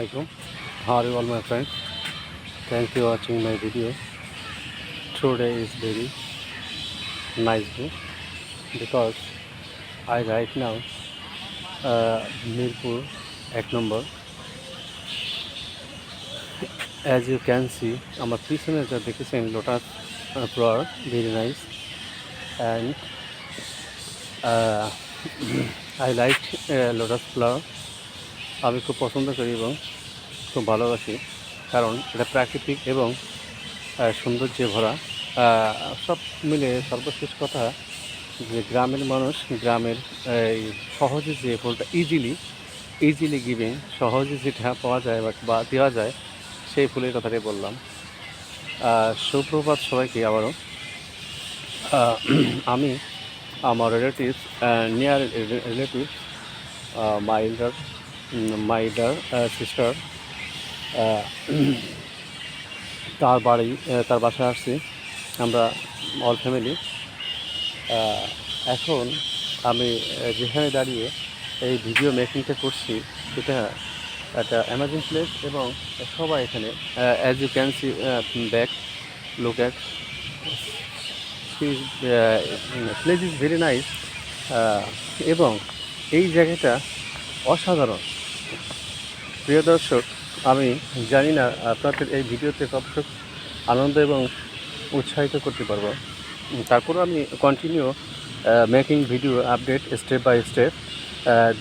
Assalamualaikum. How are you all my friends? Thank you for watching my video. Today is very nice day because I right now Mirpur এক number. As you can see, আমার পিছনে যা দেখেছেন lotus flower, very nice, and uh, I like lotus flower. আমি খুব পছন্দ করি এবং খুব ভালোবাসি, কারণ এটা প্রাকৃতিক এবং সৌন্দর্যে ভরা। সব মিলে সর্বশেষ কথা যে গ্রামের মানুষ, গ্রামের এই সহজে যে ফুলটা ইজিলি গিভিং, সহজে যেটা পাওয়া যায় বা দেওয়া যায়, সেই ফুলের কথাটাই বললাম। সুপ্রভাত সবাইকে আবারও। আমি আমার রিলেটিভস, নিয়ার রিলেটিভস, মাই এল্ডার সিস্টার, তার বাসায় আসছি আমরা অল ফ্যামিলি। এখন আমি যেখানে দাঁড়িয়ে এই ভিডিও মেকিংটা করছি সেটা একটা অ্যামাজিং প্লেস এবং সবাই এখানে, as you can see back, look at place is very nice. এবং এই জায়গাটা অসাধারণ। প্রিয় দর্শক, আমি জানি না আপনাদের এই ভিডিওতে কতটুকু আনন্দ এবং উৎসাহিত করতে পারবো। তারপরও আমি continue making video update step by step,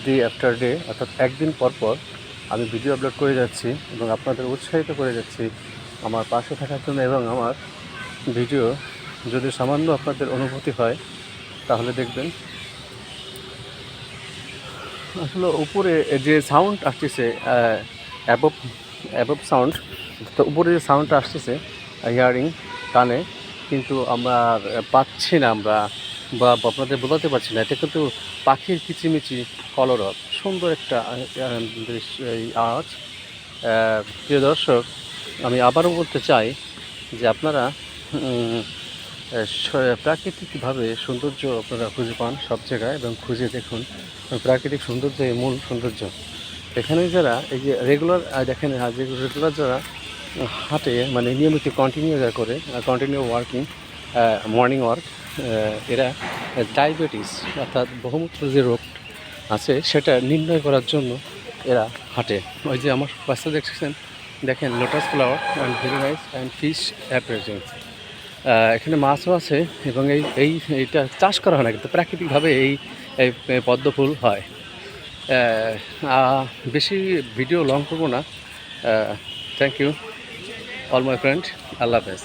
day after day, অর্থাৎ একদিন পর পর আমি ভিডিও আপলোড করে যাচ্ছি এবং আপনাদের উৎসাহিত করে যাচ্ছি আমার পাশে থাকার জন্য। এবং আমার ভিডিও যদি সামান্য আপনাদের অনুভূতি হয় তাহলে দেখবেন আসলে উপরে যে সাউন্ড আসতেছে, অ্যাবভ সাউন্ড, তো উপরে যে সাউন্ডটা আসতেছে হিয়ারিং কানে, কিন্তু আমরা পাচ্ছি না, আমরা বা আপনাদের বোঝাতে পারছি না। এটা কিন্তু পাখির কিচিমিচি কলরব, সুন্দর একটা আওয়াজ। প্রিয় দর্শক, আমি আবারও বলতে চাই যে আপনারা প্রাকৃতিকভাবে সৌন্দর্য আপনারা খুঁজে পান সব জায়গায় এবং খুঁজে দেখুন। প্রাকৃতিক সৌন্দর্য মূল সৌন্দর্য। এখানে যারা এই যে রেগুলার দেখেন, রেগুলার যারা হাঁটে, মানে নিয়মিত কন্টিনিউ ওয়ার্কিং, মর্নিং ওয়ার্ক, এরা ডায়াবেটিস অর্থাৎ বহুমূত্র যে রোগ আছে সেটা নির্ণয় করার জন্য এরা হাঁটে। ওই যে আমার পাশে দেখেন lotus flower and very nice and fish appearance. এখানে মাছও আছে এবং এইটা চাষ করা হয় না, কিন্তু প্রাকৃতিকভাবে এই পদ্ম ফুল হয়। বেশি ভিডিও লং করবো না। Thank you all my friend, আল্লাহ হাফেজ।